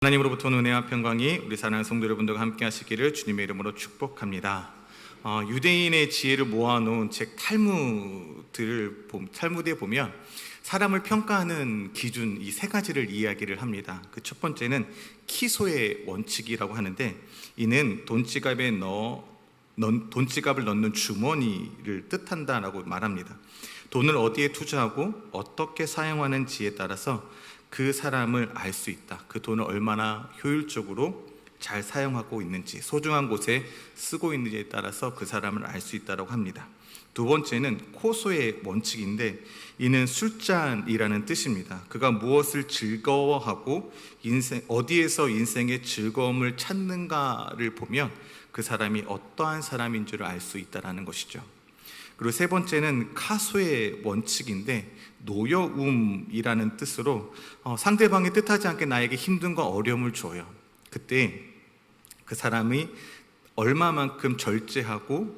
하나님으로부터 은혜와 평강이 우리 사랑하는 성도 여러분들과 함께 하시기를 주님의 이름으로 축복합니다. 유대인의 지혜를 모아놓은 책 탈무드에 보면 사람을 평가하는 기준 이 세 가지를 이야기를 합니다. 그 첫 번째는 키소의 원칙이라고 하는데, 이는 돈지갑을 넣는 주머니를 뜻한다라고 말합니다. 돈을 어디에 투자하고 어떻게 사용하는지에 따라서 그 사람을 알 수 있다. 그 돈을 얼마나 효율적으로 잘 사용하고 있는지, 소중한 곳에 쓰고 있는지에 따라서 그 사람을 알 수 있다고 합니다. 두 번째는 코소의 원칙인데, 이는 술잔이라는 뜻입니다. 그가 무엇을 즐거워하고 어디에서 인생의 즐거움을 찾는가를 보면 그 사람이 어떠한 사람인 줄 알 수 있다는 것이죠. 그리고 세 번째는 카소의 원칙인데, 노여움이라는 뜻으로 상대방이 뜻하지 않게 나에게 힘든과 어려움을 줘요. 그때 그 사람이 얼마만큼 절제하고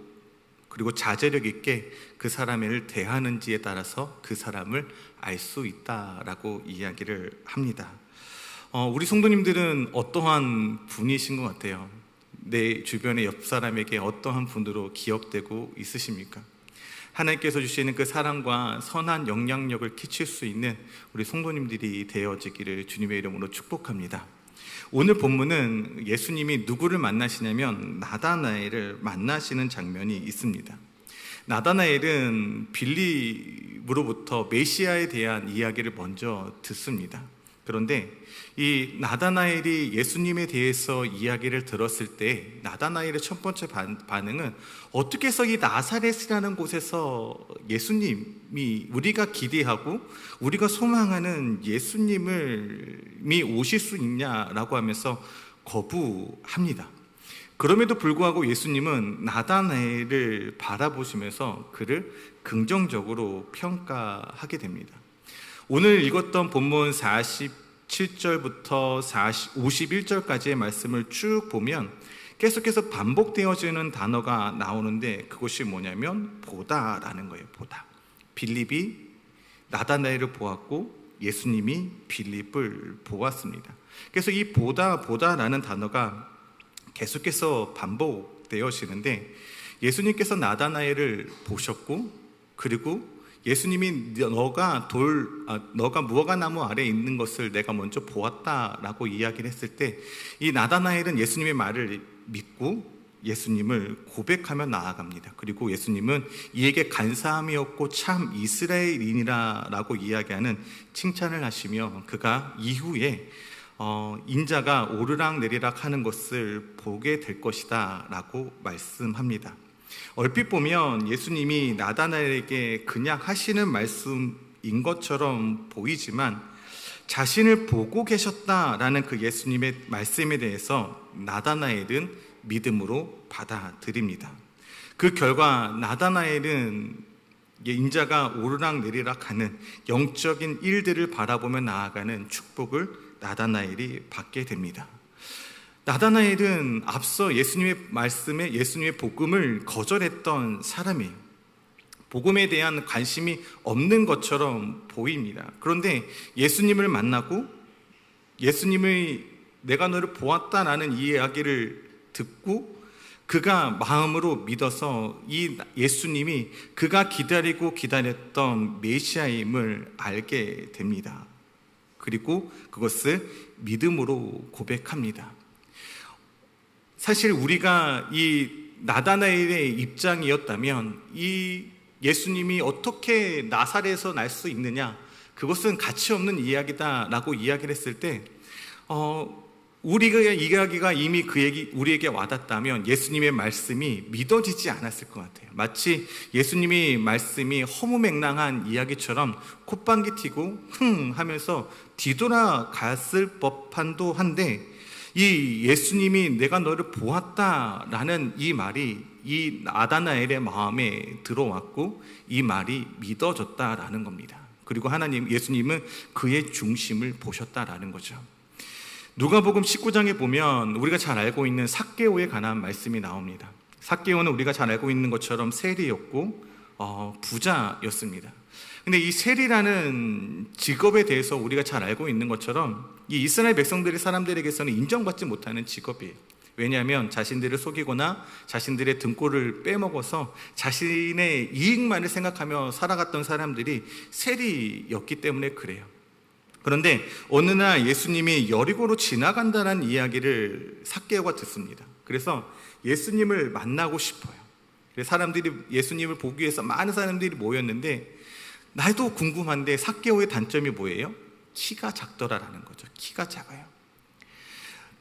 그리고 자제력 있게 그 사람을 대하는지에 따라서 그 사람을 알 수 있다라고 이야기를 합니다. 우리 성도님들은 어떠한 분이신 것 같아요? 내 주변의 옆 사람에게 어떠한 분으로 기억되고 있으십니까? 하나님께서 주시는 그 사랑과 선한 영향력을 끼칠 수 있는 우리 성도님들이 되어지기를 주님의 이름으로 축복합니다. 오늘 본문은 예수님이 누구를 만나시냐면 나다나엘을 만나시는 장면이 있습니다. 나다나엘은 빌립으로부터 메시아에 대한 이야기를 먼저 듣습니다. 그런데 이 나다나엘이 예수님에 대해서 이야기를 들었을 때 나다나엘의 첫 번째 반응은, 어떻게 해서 이 나사렛이라는 곳에서 예수님이, 우리가 기대하고 우리가 소망하는 예수님이 오실 수 있냐라고 하면서 거부합니다. 그럼에도 불구하고 예수님은 나다나엘을 바라보시면서 그를 긍정적으로 평가하게 됩니다. 오늘 읽었던 본문 47절부터 51절까지의 말씀을 쭉 보면 계속해서 반복되어지는 단어가 나오는데, 그것이 뭐냐면 보다라는 거예요. 보다. 빌립이 나다나엘을 보았고 예수님이 빌립을 보았습니다. 그래서 이 보다라는 단어가 계속해서 반복되어지는데, 예수님께서 나다나엘을 보셨고, 그리고 예수님이 너가 무화과 나무 아래에 있는 것을 내가 먼저 보았다라고 이야기를 했을 때, 이 나다나엘은 예수님의 말을 믿고 예수님을 고백하며 나아갑니다. 그리고 예수님은 이에게 간사함이 없고 참 이스라엘인이라고 이야기하는 칭찬을 하시며, 그가 이후에 인자가 오르락내리락 하는 것을 보게 될 것이다 라고 말씀합니다. 얼핏 보면 예수님이 나다나엘에게 그냥 하시는 말씀인 것처럼 보이지만, 자신을 보고 계셨다라는 그 예수님의 말씀에 대해서 나다나엘은 믿음으로 받아들입니다. 그 결과 나다나엘은 인자가 오르락내리락 하는 영적인 일들을 바라보며 나아가는 축복을 나다나엘이 받게 됩니다. 나다나엘은 앞서 예수님의 말씀에 예수님의 복음을 거절했던 사람이에요. 복음에 대한 관심이 없는 것처럼 보입니다. 그런데 예수님을 만나고 예수님의 내가 너를 보았다라는 이야기를 듣고 그가 마음으로 믿어서 이 예수님이 그가 기다리고 기다렸던 메시아임을 알게 됩니다. 그리고 그것을 믿음으로 고백합니다. 사실 우리가 이 나다나엘의 입장이었다면 이 예수님이 어떻게 나사렛에서 날 수 있느냐, 그것은 가치 없는 이야기다라고 이야기를 했을 때 우리가 이야기가 이미 우리에게 와닿다면 예수님의 말씀이 믿어지지 않았을 것 같아요. 마치 예수님의 말씀이 허무맹랑한 이야기처럼 콧방귀 튀고 하면서 뒤돌아갔을 법한도 한데, 이 예수님이 내가 너를 보았다라는 이 말이 이 나다나엘의 마음에 들어왔고 이 말이 믿어졌다라는 겁니다. 그리고 예수님은 그의 중심을 보셨다라는 거죠. 누가복음 19장에 보면 우리가 잘 알고 있는 삭개오에 관한 말씀이 나옵니다. 삭개오는 우리가 잘 알고 있는 것처럼 세리였고 부자였습니다. 근데 이 세리라는 직업에 대해서 우리가 잘 알고 있는 것처럼 이 이스라엘 백성들의 사람들에게서는 인정받지 못하는 직업이에요. 왜냐하면 자신들을 속이거나 자신들의 등골을 빼먹어서 자신의 이익만을 생각하며 살아갔던 사람들이 세리였기 때문에 그래요. 그런데 어느 날 예수님이 여리고로 지나간다는 이야기를 삭개오가 듣습니다. 그래서 예수님을 만나고 싶어요. 그래서 사람들이 예수님을 보기 위해서 많은 사람들이 모였는데, 나도 궁금한데 삭개오의 단점이 뭐예요? 키가 작더라라는 거죠. 키가 작아요.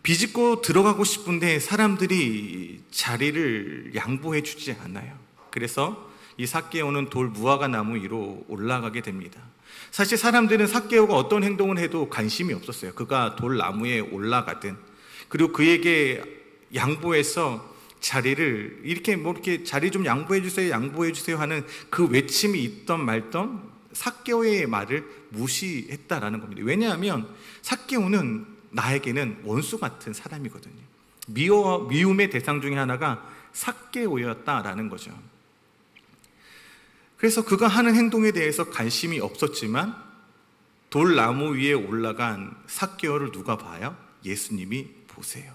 비집고 들어가고 싶은데 사람들이 자리를 양보해 주지 않아요. 그래서 이 삭개오는 돌 무화과 나무 위로 올라가게 됩니다. 사실 사람들은 삭개오가 어떤 행동을 해도 관심이 없었어요. 그가 돌 나무에 올라가든, 그리고 그에게 양보해서 자리를 이렇게 자리 좀 양보해 주세요, 양보해 주세요 하는 그 외침이 있던 말던 삭개오의 말을 무시했다라는 겁니다. 왜냐하면 삭개오는 나에게는 원수 같은 사람이거든요. 미움의 대상 중에 하나가 삭개오였다라는 거죠. 그래서 그가 하는 행동에 대해서 관심이 없었지만 돌나무 위에 올라간 삭개오를 누가 봐요? 예수님이 보세요.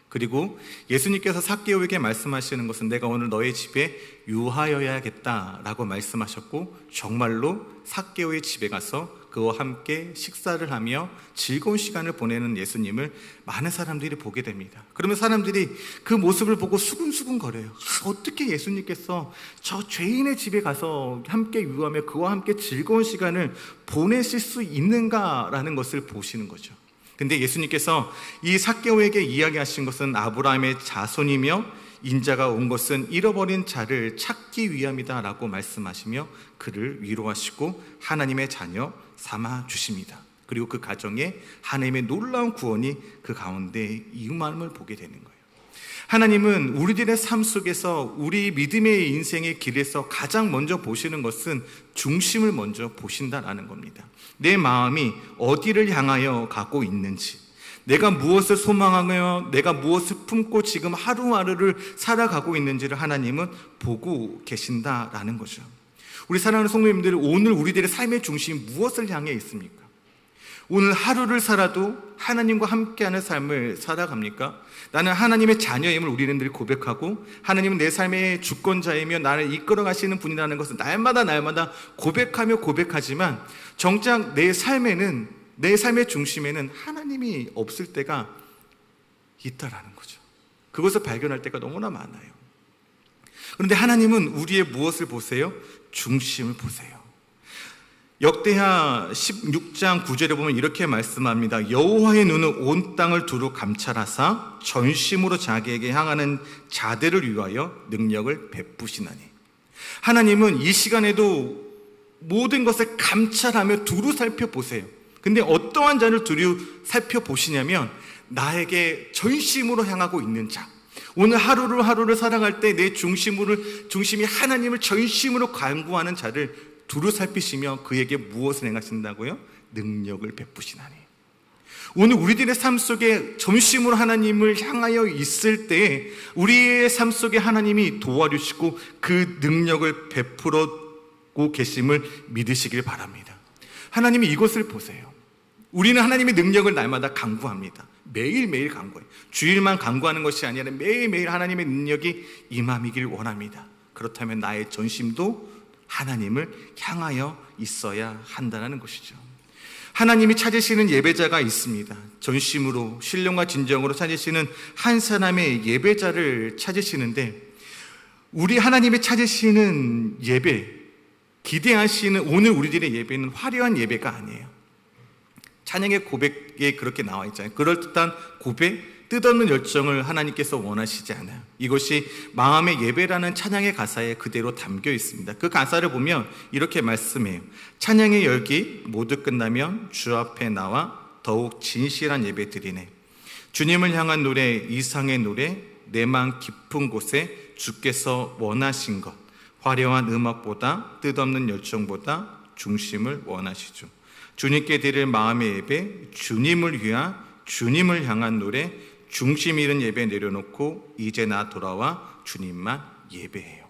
그리고 예수님께서 삭개오에게 말씀하시는 것은 내가 오늘 너의 집에 유하여야겠다라고 말씀하셨고, 정말로 삭개오의 집에 가서 그와 함께 식사를 하며 즐거운 시간을 보내는 예수님을 많은 사람들이 보게 됩니다. 그러면 사람들이 그 모습을 보고 수근수근 거려요. 어떻게 예수님께서 저 죄인의 집에 가서 함께 유하며 그와 함께 즐거운 시간을 보내실 수 있는가라는 것을 보시는 거죠. 근데 예수님께서 이 삭개오에게 이야기하신 것은 아브라함의 자손이며 인자가 온 것은 잃어버린 자를 찾기 위함이다 라고 말씀하시며 그를 위로하시고 하나님의 자녀 삼아 주십니다. 그리고 그 가정에 하나님의 놀라운 구원이 그 가운데 임함을 보게 되는 거예요. 하나님은 우리들의 삶 속에서 우리 믿음의 인생의 길에서 가장 먼저 보시는 것은 중심을 먼저 보신다라는 겁니다. 내 마음이 어디를 향하여 가고 있는지, 내가 무엇을 소망하며 내가 무엇을 품고 지금 하루하루를 살아가고 있는지를 하나님은 보고 계신다라는 거죠. 우리 사랑하는 성도님들, 오늘 우리들의 삶의 중심이 무엇을 향해 있습니까? 오늘 하루를 살아도 하나님과 함께하는 삶을 살아갑니까? 나는 하나님의 자녀임을 우리들이 고백하고 하나님은 내 삶의 주권자이며 나를 이끌어 가시는 분이라는 것을 날마다 고백하며 고백하지만 정작 내 삶의 중심에는 하나님이 없을 때가 있다라는 거죠. 그것을 발견할 때가 너무나 많아요. 그런데 하나님은 우리의 무엇을 보세요? 중심을 보세요. 역대하 16장 9절에 보면 이렇게 말씀합니다. 여호와의 눈은 온 땅을 두루 감찰하사 전심으로 자기에게 향하는 자들을 위하여 능력을 베푸시나니. 하나님은 이 시간에도 모든 것을 감찰하며 두루 살펴보세요. 근데 어떠한 자를 두루 살펴보시냐면 나에게 전심으로 향하고 있는 자, 오늘 하루를 살아갈 때 내 중심이 하나님을 전심으로 간구하는 자를 두루 살피시며 그에게 무엇을 행하신다고요? 능력을 베푸시나니. 오늘 우리들의 삶 속에 전심으로 하나님을 향하여 있을 때 우리의 삶 속에 하나님이 도와주시고 그 능력을 베풀고 계심을 믿으시길 바랍니다. 하나님이 이것을 보세요. 우리는 하나님의 능력을 날마다 간구합니다. 매일매일 간구해요. 주일만 간구하는 것이 아니라 매일매일 하나님의 능력이 임함이길 원합니다. 그렇다면 나의 전심도 하나님을 향하여 있어야 한다는 것이죠. 하나님이 찾으시는 예배자가 있습니다. 전심으로 신령과 진정으로 찾으시는 한 사람의 예배자를 찾으시는데, 우리 하나님이 찾으시는 예배, 기대하시는 오늘 우리들의 예배는 화려한 예배가 아니에요. 찬양의 고백에 그렇게 나와 있잖아요. 그럴듯한 고백, 뜻없는 열정을 하나님께서 원하시지 않아요. 이것이 마음의 예배라는 찬양의 가사에 그대로 담겨 있습니다. 그 가사를 보면 이렇게 말씀해요. 찬양의 열기 모두 끝나면 주 앞에 나와 더욱 진실한 예배 드리네. 주님을 향한 노래, 이상의 노래, 내 마음 깊은 곳에 주께서 원하신 것, 화려한 음악보다 뜻없는 열정보다 중심을 원하시죠. 주님께 드릴 마음의 예배, 주님을 향한 노래, 중심 잃은 예배 내려놓고 이제 나 돌아와 주님만 예배해요.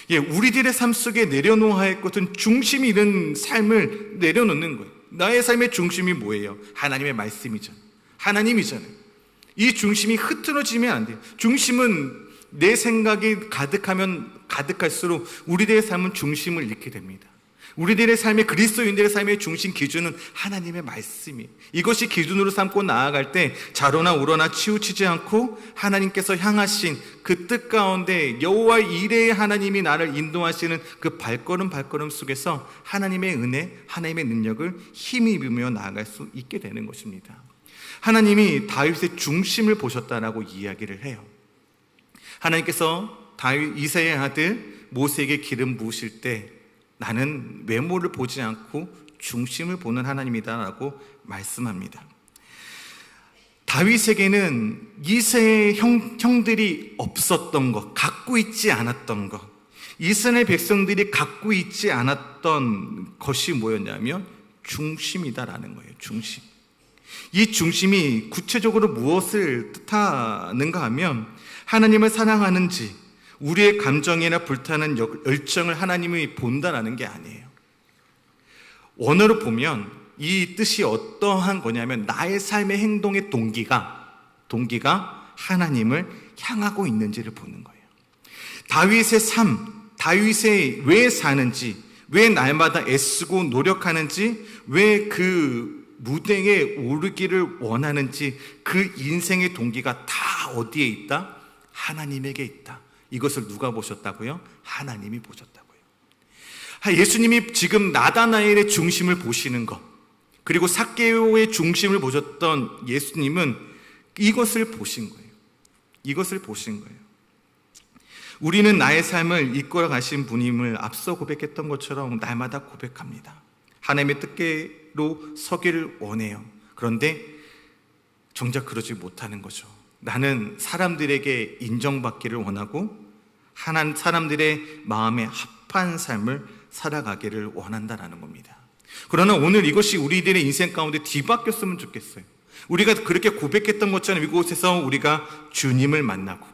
우리들의 삶 속에 내려놓아야 할 것은 중심이 있는 삶을 내려놓는 거예요. 나의 삶의 중심이 뭐예요? 하나님의 말씀이잖아요. 하나님이잖아요. 이 중심이 흐트러지면 안 돼요. 중심은 내 생각이 가득하면 가득할수록 우리들의 삶은 중심을 잃게 됩니다. 우리들의 삶의, 그리스도인들의 삶의 중심 기준은 하나님의 말씀이에요. 이것이 기준으로 삼고 나아갈 때 좌로나 우로나 치우치지 않고 하나님께서 향하신 그 뜻 가운데 여호와 이레의 하나님이 나를 인도하시는 그 발걸음 속에서 하나님의 은혜, 하나님의 능력을 힘입으며 나아갈 수 있게 되는 것입니다. 하나님이 다윗의 중심을 보셨다라고 이야기를 해요. 하나님께서 다윗 이새의 아들 모세에게 기름 부으실 때 나는 외모를 보지 않고 중심을 보는 하나님이다라고 말씀합니다. 다윗에게는 이새의 형들이 없었던 것, 갖고 있지 않았던 것, 이스라엘 백성들이 갖고 있지 않았던 것이 뭐였냐면 중심이다라는 거예요. 중심. 이 중심이 구체적으로 무엇을 뜻하는가 하면 하나님을 사랑하는지 우리의 감정이나 불타는 열정을 하나님이 본다라는 게 아니에요. 원어로 보면 이 뜻이 어떠한 거냐면 나의 삶의 행동의 동기가 하나님을 향하고 있는지를 보는 거예요. 다윗의 삶, 다윗이 왜 사는지, 왜 날마다 애쓰고 노력하는지, 왜 그 무대에 오르기를 원하는지 그 인생의 동기가 다 어디에 있다? 하나님에게 있다. 이것을 누가 보셨다고요? 하나님이 보셨다고요. 예수님이 지금 나다나엘의 중심을 보시는 것, 그리고 삭개오의 중심을 보셨던 예수님은 이것을 보신 거예요. 이것을 보신 거예요. 우리는 나의 삶을 이끌어 가신 분임을 앞서 고백했던 것처럼 날마다 고백합니다. 하나님의 뜻대로 서기를 원해요. 그런데 정작 그러지 못하는 거죠. 나는 사람들에게 인정받기를 원하고 사람들의 마음에 합한 삶을 살아가기를 원한다라는 겁니다. 그러나 오늘 이것이 우리들의 인생 가운데 뒤바뀌었으면 좋겠어요. 우리가 그렇게 고백했던 것처럼 이곳에서 우리가 주님을 만나고,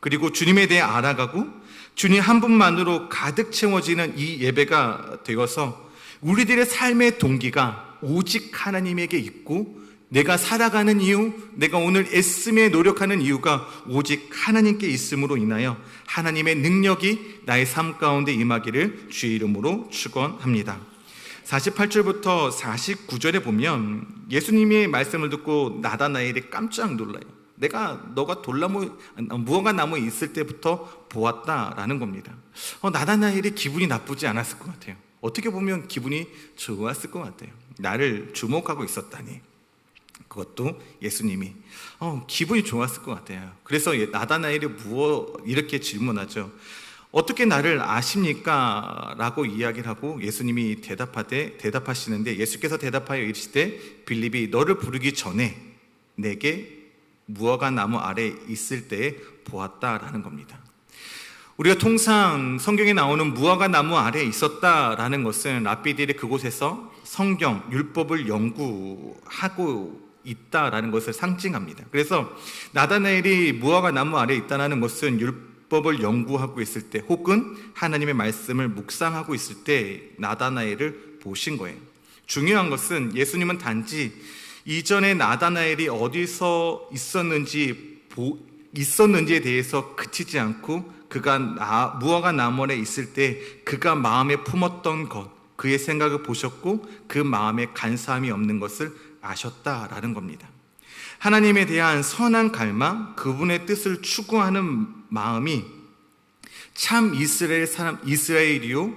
그리고 주님에 대해 알아가고 주님 한 분만으로 가득 채워지는 이 예배가 되어서 우리들의 삶의 동기가 오직 하나님에게 있고, 내가 살아가는 이유, 내가 오늘 애쓰며 노력하는 이유가 오직 하나님께 있음으로 인하여 하나님의 능력이 나의 삶 가운데 임하기를 주의 이름으로 축원합니다. 48절부터 49절에 보면 예수님의 말씀을 듣고 나다나엘이 깜짝 놀라요. 너가 무화과 나무에 있을 때부터 보았다라는 겁니다. 나다나엘이 기분이 나쁘지 않았을 것 같아요. 어떻게 보면 기분이 좋았을 것 같아요. 나를 주목하고 있었다니. 그것도 예수님이 기분이 좋았을 것 같아요. 그래서 나다나엘이 이렇게 질문하죠. 어떻게 나를 아십니까? 라고 이야기를 하고 예수님이 대답하시는데, 예수께서 대답하여 이르시되 빌립이 너를 부르기 전에 내게 무화과 나무 아래 있을 때에 보았다라는 겁니다. 우리가 통상 성경에 나오는 무화과 나무 아래에 있었다라는 것은 랍비들이 그곳에서 성경, 율법을 연구하고 있다라는 것을 상징합니다. 그래서 나다나엘이 무화과 나무 아래에 있다는 것은 율법을 연구하고 있을 때, 혹은 하나님의 말씀을 묵상하고 있을 때 나다나엘을 보신 거예요. 중요한 것은 예수님은 단지 이전에 나다나엘이 어디서 있었는지에 대해서 그치지 않고 그가 무화과 나무 아래에 있을 때 그가 마음에 품었던 것, 그의 생각을 보셨고 그 마음에 간사함이 없는 것을 아셨다라는 겁니다. 하나님에 대한 선한 갈망, 그분의 뜻을 추구하는 마음이 참 이스라엘이요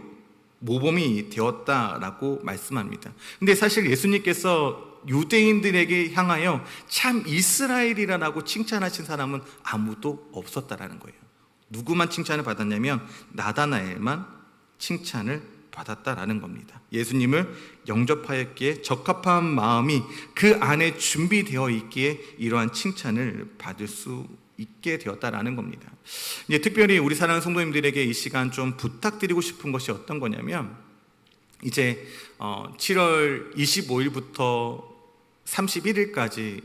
모범이 되었다라고 말씀합니다. 근데 사실 예수님께서 유대인들에게 향하여 참 이스라엘이라고 칭찬하신 사람은 아무도 없었다라는 거예요. 누구만 칭찬을 받았냐면 나다나엘만 칭찬을 받았다라는 겁니다. 예수님을 영접하였기에 적합한 마음이 그 안에 준비되어 있기에 이러한 칭찬을 받을 수 있게 되었다라는 겁니다. 이제 특별히 우리 사랑하는 성도님들에게 이 시간 좀 부탁드리고 싶은 것이 어떤 거냐면, 이제 7월 25일부터 31일까지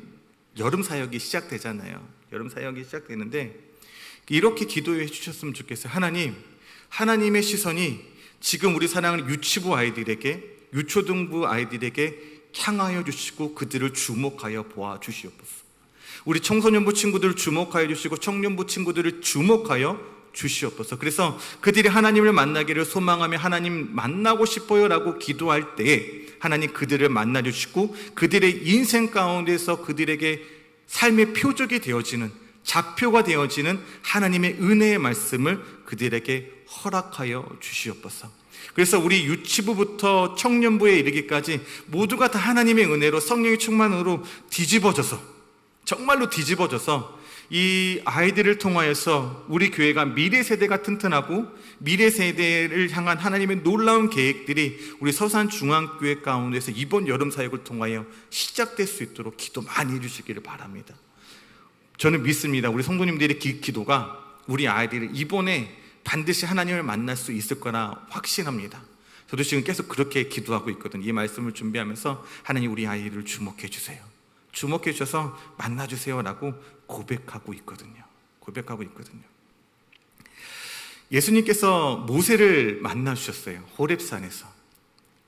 여름 사역이 시작되잖아요. 여름 사역이 시작되는데 이렇게 기도해 주셨으면 좋겠어요. 하나님, 하나님의 시선이 지금 우리 사랑하는 유치부 아이들에게, 유초등부 아이들에게 향하여 주시고 그들을 주목하여 보아 주시옵소서. 우리 청소년부 친구들을 주목하여 주시고 청년부 친구들을 주목하여 주시옵소서. 그래서 그들이 하나님을 만나기를 소망하며 하나님 만나고 싶어요 라고 기도할 때에 하나님 그들을 만나 주시고 그들의 인생 가운데서 그들에게 삶의 표적이 되어지는, 좌표가 되어지는 하나님의 은혜의 말씀을 그들에게 허락하여 주시옵소서. 그래서 우리 유치부부터 청년부에 이르기까지 모두가 다 하나님의 은혜로 성령의 충만으로 뒤집어져서, 정말로 뒤집어져서 이 아이들을 통하여서 우리 교회가 미래 세대가 튼튼하고 미래 세대를 향한 하나님의 놀라운 계획들이 우리 서산중앙교회 가운데서 이번 여름 사역을 통하여 시작될 수 있도록 기도 많이 해주시기를 바랍니다. 저는 믿습니다. 우리 성도님들의 기도가 우리 아이들을 이번에 반드시 하나님을 만날 수 있을 거라 확신합니다. 저도 지금 계속 그렇게 기도하고 있거든요. 이 말씀을 준비하면서 하나님 우리 아이를 주목해 주세요, 주목해 주셔서 만나주세요 라고 고백하고 있거든요. 예수님께서 모세를 만나주셨어요. 호렙산에서.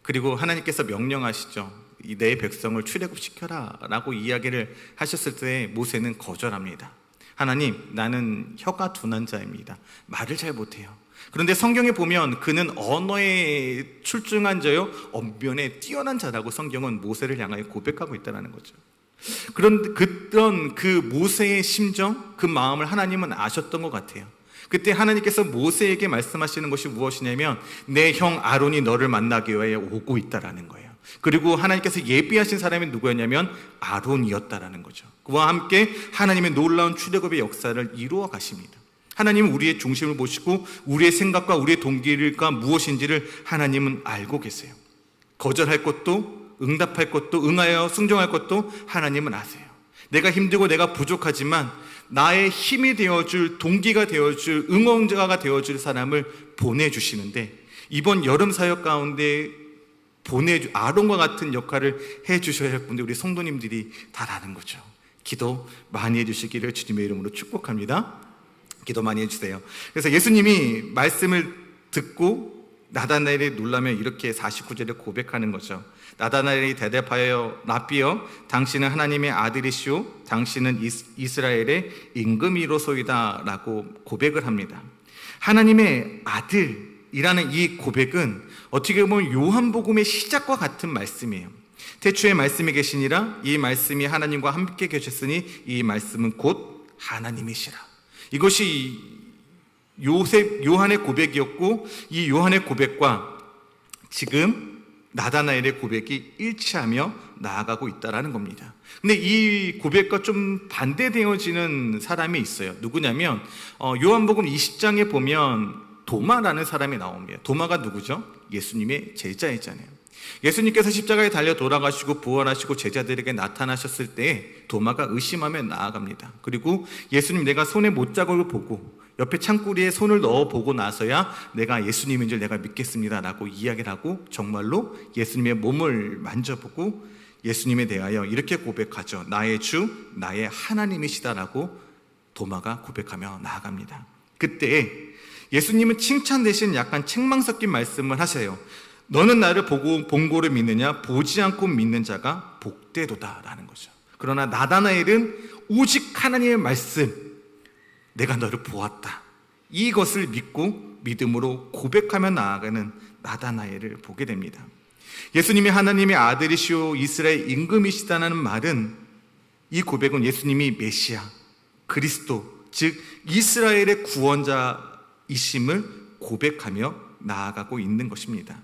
그리고 하나님께서 명령하시죠. 이 내 백성을 출애굽시켜라 라고 이야기를 하셨을 때 모세는 거절합니다. 하나님, 나는 혀가 둔한 자입니다. 말을 잘 못해요. 그런데 성경에 보면 그는 언어에 출중한 자요 언변에 뛰어난 자라고 성경은 모세를 향하여 고백하고 있다는 거죠. 그런 그 모세의 심정, 그 마음을 하나님은 아셨던 것 같아요. 그때 하나님께서 모세에게 말씀하시는 것이 무엇이냐면 내 형 아론이 너를 만나기 위해 오고 있다라는 거예요. 그리고 하나님께서 예비하신 사람이 누구였냐면 아론이었다라는 거죠. 그와 함께 하나님의 놀라운 출애굽의 역사를 이루어 가십니다. 하나님은 우리의 중심을 보시고 우리의 생각과 우리의 동기가 무엇인지를 하나님은 알고 계세요. 거절할 것도 응답할 것도 응하여 순종할 것도 하나님은 아세요. 내가 힘들고 내가 부족하지만 나의 힘이 되어줄, 동기가 되어줄, 응원자가 되어줄 사람을 보내주시는데 이번 여름 사역 가운데 아론과 같은 역할을 해주셔야 할 분들 우리 성도님들이 다 아는 거죠. 기도 많이 해주시기를 주님의 이름으로 축복합니다. 기도 많이 해주세요. 그래서 예수님이 말씀을 듣고 나다나엘이 놀라며 이렇게 49절에 고백하는 거죠. 나다나엘이 대답하여 라삐여, 당신은 하나님의 아들이시오, 당신은 이스라엘의 임금이로소이다 라고 고백을 합니다. 하나님의 아들이라는 이 고백은 어떻게 보면 요한복음의 시작과 같은 말씀이에요. 태초에 말씀이 계시니라, 이 말씀이 하나님과 함께 계셨으니 이 말씀은 곧 하나님이시라. 이것이 요한의 고백이었고 이 요한의 고백과 지금 나다나엘의 고백이 일치하며 나아가고 있다는 겁니다. 근데 이 고백과 좀 반대되어지는 사람이 있어요. 누구냐면 요한복음 20장에 보면 도마라는 사람이 나옵니다. 도마가 누구죠? 예수님의 제자이잖아요. 예수님께서 십자가에 달려 돌아가시고 부활하시고 제자들에게 나타나셨을 때 도마가 의심하며 나아갑니다. 그리고 예수님, 내가 손에 못자국을 보고 옆에 창구리에 손을 넣어보고 나서야 내가 예수님인 줄 내가 믿겠습니다 라고 이야기를 하고 정말로 예수님의 몸을 만져보고 예수님에 대하여 이렇게 고백하죠. 나의 주, 나의 하나님이시다라고 도마가 고백하며 나아갑니다. 그때 예수님은 칭찬 대신 약간 책망 섞인 말씀을 하세요. 너는 나를 보고 본고를 믿느냐? 보지 않고 믿는 자가 복되도다 라는 거죠. 그러나 나다나엘은 오직 하나님의 말씀, 내가 너를 보았다, 이것을 믿고 믿음으로 고백하며 나아가는 나다나엘을 보게 됩니다. 예수님이 하나님의 아들이시오 이스라엘 임금이시다는 말은, 이 고백은 예수님이 메시아, 그리스도, 즉 이스라엘의 구원자이심을 고백하며 나아가고 있는 것입니다.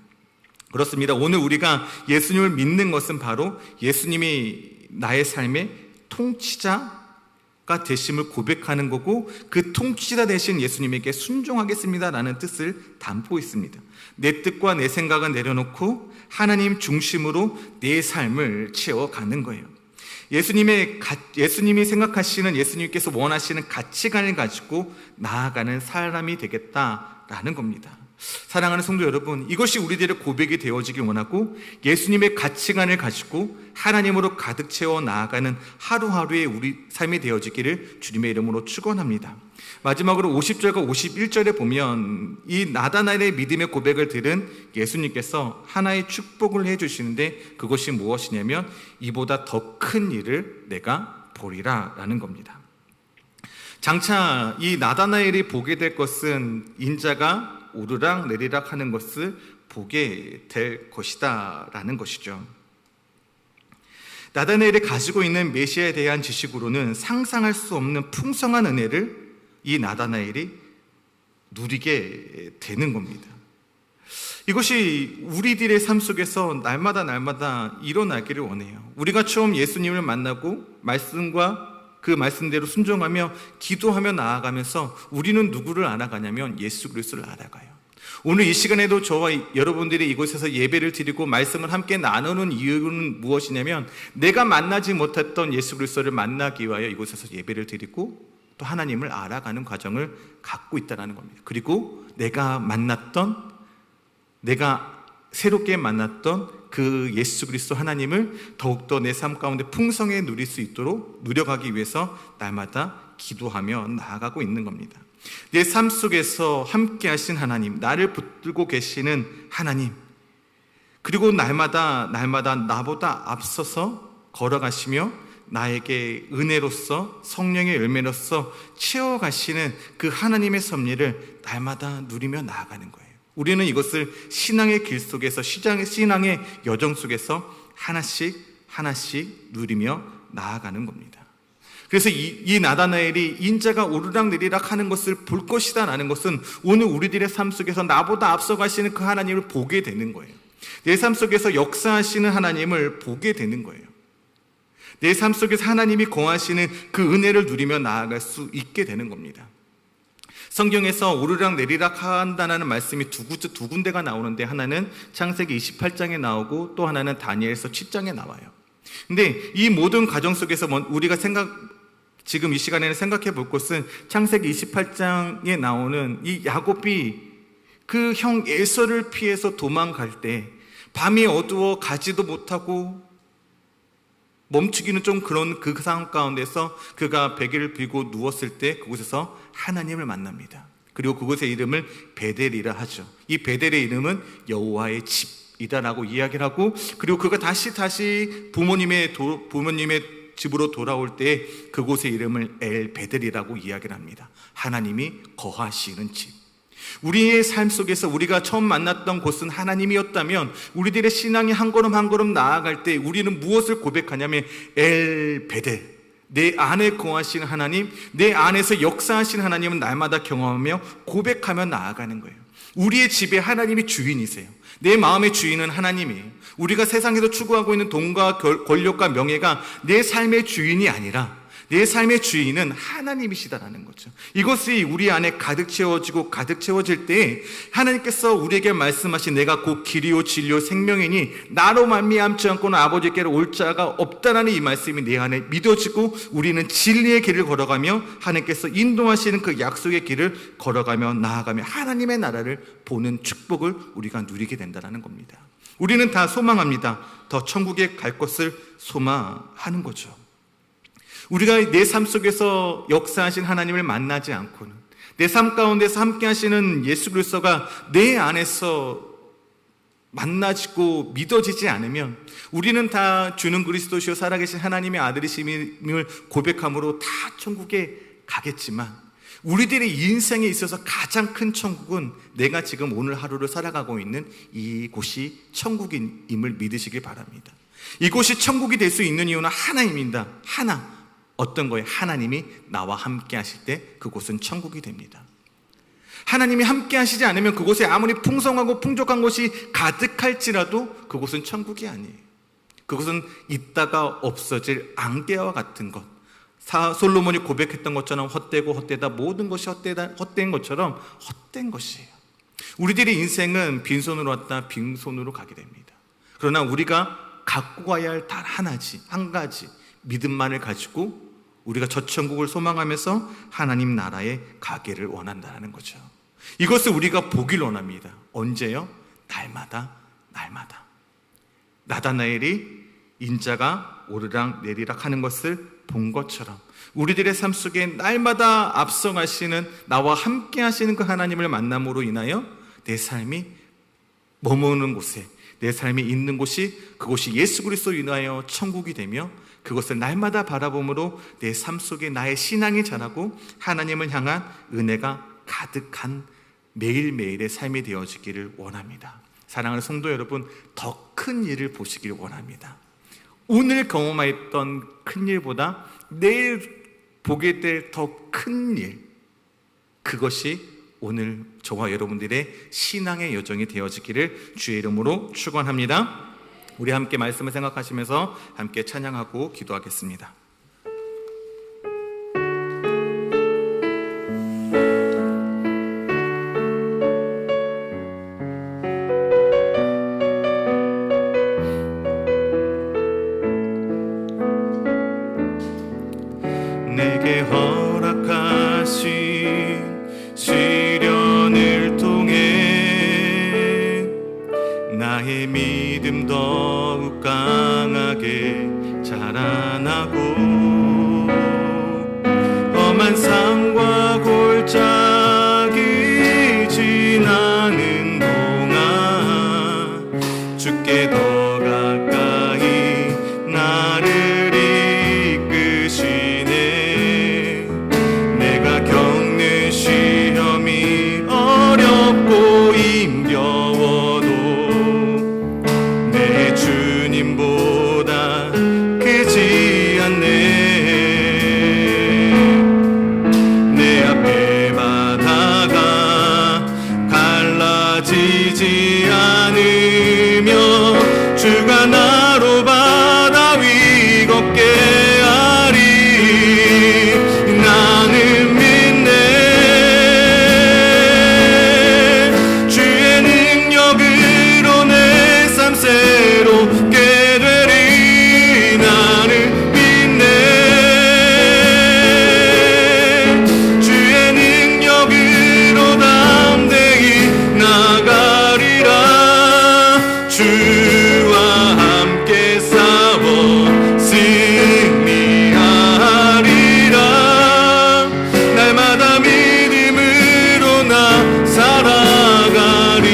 그렇습니다. 오늘 우리가 예수님을 믿는 것은 바로 예수님이 나의 삶의 통치자가 되심을 고백하는 거고, 그 통치자 되신 예수님에게 순종하겠습니다라는 뜻을 담고 있습니다. 내 뜻과 내 생각은 내려놓고 하나님 중심으로 내 삶을 채워가는 거예요. 예수님이 생각하시는, 예수님께서 원하시는 가치관을 가지고 나아가는 사람이 되겠다라는 겁니다. 사랑하는 성도 여러분, 이것이 우리들의 고백이 되어지길 원하고 예수님의 가치관을 가지고 하나님으로 가득 채워 나아가는 하루하루의 우리 삶이 되어지기를 주님의 이름으로 축원합니다. 마지막으로 50절과 51절에 보면 이 나다나엘의 믿음의 고백을 들은 예수님께서 하나의 축복을 해주시는데 그것이 무엇이냐면 이보다 더 큰 일을 내가 보리라 라는 겁니다. 장차 이 나다나엘이 보게 될 것은 인자가 오르락 내리락 하는 것을 보게 될 것이다 라는 것이죠. 나다나엘이 가지고 있는 메시아에 대한 지식으로는 상상할 수 없는 풍성한 은혜를 이 나다나엘이 누리게 되는 겁니다. 이것이 우리들의 삶 속에서 날마다 일어나기를 원해요. 우리가 처음 예수님을 만나고 말씀과 그 말씀대로 순종하며 기도하며 나아가면서 우리는 누구를 알아가냐면 예수 그리스도를 알아가요. 오늘 이 시간에도 저와 여러분들이 이곳에서 예배를 드리고 말씀을 함께 나누는 이유는 무엇이냐면 내가 만나지 못했던 예수 그리스도를 만나기 위하여 이곳에서 예배를 드리고 또 하나님을 알아가는 과정을 갖고 있다는 겁니다. 그리고 내가 새롭게 만났던 그 예수 그리스도 하나님을 더욱더 내 삶 가운데 풍성히 누릴 수 있도록 누려가기 위해서 날마다 기도하며 나아가고 있는 겁니다. 내 삶 속에서 함께 하신 하나님, 나를 붙들고 계시는 하나님, 그리고 날마다 나보다 앞서서 걸어가시며 나에게 은혜로서 성령의 열매로서 채워가시는 그 하나님의 섭리를 날마다 누리며 나아가는 거예요. 우리는 이것을 신앙의 길 속에서 신앙의 여정 속에서 하나씩 누리며 나아가는 겁니다. 그래서 이 나다나엘이 인자가 오르락 내리락 하는 것을 볼 것이다 라는 것은 오늘 우리들의 삶 속에서 나보다 앞서가시는 그 하나님을 보게 되는 거예요. 내 삶 속에서 역사하시는 하나님을 보게 되는 거예요. 내 삶 속에서 하나님이 거하시는 그 은혜를 누리며 나아갈 수 있게 되는 겁니다. 성경에서 오르락 내리락 한다는 말씀이 두 군데가 나오는데 하나는 창세기 28장에 나오고 또 하나는 다니엘서 7장에 나와요. 근데 이 모든 과정 속에서 우리가 지금 이 시간에는 생각해 볼 것은 창세기 28장에 나오는 이 야곱이 그 형 에서를 피해서 도망갈 때 밤이 어두워 가지도 못하고 멈추기는 좀 그런 그 상황 가운데서 그가 베개를 빌고 누웠을 때 그곳에서 하나님을 만납니다. 그리고 그곳의 이름을 베델이라 하죠. 이 베델의 이름은 여호와의 집이다라고 이야기를 하고, 그리고 그가 다시 부모님의 집으로 돌아올 때 그곳의 이름을 엘 베델이라고 이야기를 합니다. 하나님이 거하시는 집. 우리의 삶 속에서 우리가 처음 만났던 곳은 하나님이었다면 우리들의 신앙이 한 걸음 한 걸음 나아갈 때 우리는 무엇을 고백하냐면 엘 베델, 내 안에 거하시는 하나님, 내 안에서 역사하시는 하나님은 날마다 경험하며 고백하며 나아가는 거예요. 우리의 집에 하나님이 주인이세요. 내 마음의 주인은 하나님이에요. 우리가 세상에서 추구하고 있는 돈과 권력과 명예가 내 삶의 주인이 아니라 내 삶의 주인은 하나님이시다라는 거죠. 이것이 우리 안에 가득 채워질 때 하나님께서 우리에게 말씀하신 내가 곧 길이요 진리요 생명이니 나로 말미암지 않고는 아버지께로 올 자가 없다라는 이 말씀이 내 안에 믿어지고 우리는 진리의 길을 걸어가며 하나님께서 인도하시는 그 약속의 길을 걸어가며 나아가며 하나님의 나라를 보는 축복을 우리가 누리게 된다는 겁니다. 우리는 다 소망합니다. 더 천국에 갈 것을 소망하는 거죠. 우리가 내 삶 속에서 역사하신 하나님을 만나지 않고는, 내 삶 가운데서 함께 하시는 예수 그리스도가 내 안에서 만나지고 믿어지지 않으면 우리는 다 주는 그리스도시요 살아계신 하나님의 아들이심을 고백함으로 다 천국에 가겠지만 우리들의 인생에 있어서 가장 큰 천국은 내가 지금 오늘 하루를 살아가고 있는 이곳이 천국임을 믿으시길 바랍니다. 이곳이 천국이 될 수 있는 이유는 하나입니다. 어떤 거예요? 하나님이 나와 함께 하실 때 그곳은 천국이 됩니다. 하나님이 함께 하시지 않으면 그곳에 아무리 풍성하고 풍족한 곳이 가득할지라도 그곳은 천국이 아니에요. 그것은 있다가 없어질 안개와 같은 것. 솔로몬이 고백했던 것처럼 헛되다 모든 것이 헛된 것처럼 헛된 것이에요. 우리들의 인생은 빈손으로 왔다 빈손으로 가게 됩니다. 그러나 우리가 갖고 가야 할 단 한 가지 믿음만을 가지고 우리가 저 천국을 소망하면서 하나님 나라에 가기를 원한다는 거죠. 이것을 우리가 보길 원합니다. 언제요? 날마다. 나다나엘이 인자가 오르락 내리락 하는 것을 본 것처럼 우리들의 삶 속에 날마다 앞서가시는, 나와 함께 하시는 그 하나님을 만남으로 인하여 내 삶이 머무는 곳에, 내 삶이 있는 곳이, 그곳이 예수 그리스도로 인하여 천국이 되며 그것을 날마다 바라봄으로 내 삶 속에 나의 신앙이 자라고 하나님을 향한 은혜가 가득한 매일매일의 삶이 되어지기를 원합니다. 사랑하는 성도 여러분, 더 큰 일을 보시길 원합니다. 오늘 경험했던 큰 일보다 내일 보게 될 더 큰 일, 그것이 오늘 저와 여러분들의 신앙의 여정이 되어지기를 주의 이름으로 축원합니다. 우리 함께 말씀을 생각하시면서 함께 찬양하고 기도하겠습니다. 내게 허락하신 시련을 통해 나의 믿음 더욱 강하게 자라나고 험한 산과 골짜기 지나는 동안 주께 더 가까이 나를 이끄시네. 내가 겪는 시험이 어렵고 힘겨워도 내 주님보다 크지 않네. 내 앞에 바다가 갈라지지 않으며 주가 나로 바다 위 걷게 하리. 나는 믿네. 주의 능력으로 내 삶 새롭게 되리. 나는 믿네. 주의 능력으로 담대히 나가리라. 주와 함께 싸워 승리하리라. 날마다 믿음으로 나 살아가리.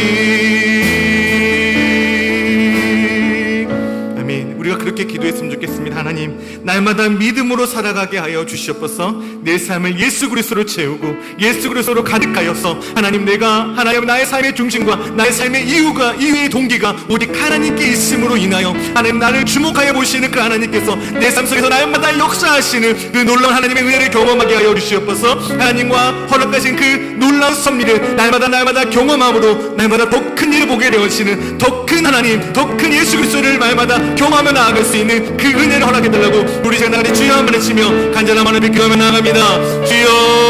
아멘. 우리가 그렇게 기도했으면 좋겠습니다. 하나님, 날마다 믿음으로 살아가게 하여 주시옵소서. 내 삶을 예수 그리스도로 채우고 예수 그리스도로 가득하여서 하나님, 내가 하나님 나의 삶의 중심과 나의 삶의 이유의 동기가 오직 하나님께 있음으로 인하여 하나님 나를 주목하여 보시는 그 하나님께서 내 삶 속에서 날마다 역사하시는 그 놀라운 하나님의 은혜를 경험하게 하여 주시옵소서. 하나님과 허락하신 그 놀라운 섭리를 날마다 경험함으로 날마다 더 큰 일을 보게 되어지는 더 큰 하나님, 더 큰 예수 그리스도를 날마다 경험하며 나아갈 수 있는 그 은혜를 허락해달라고 우리 제가 나가리 주여 한번 외치며 간절한 마음을 비켜가며 나아갑니다. 주여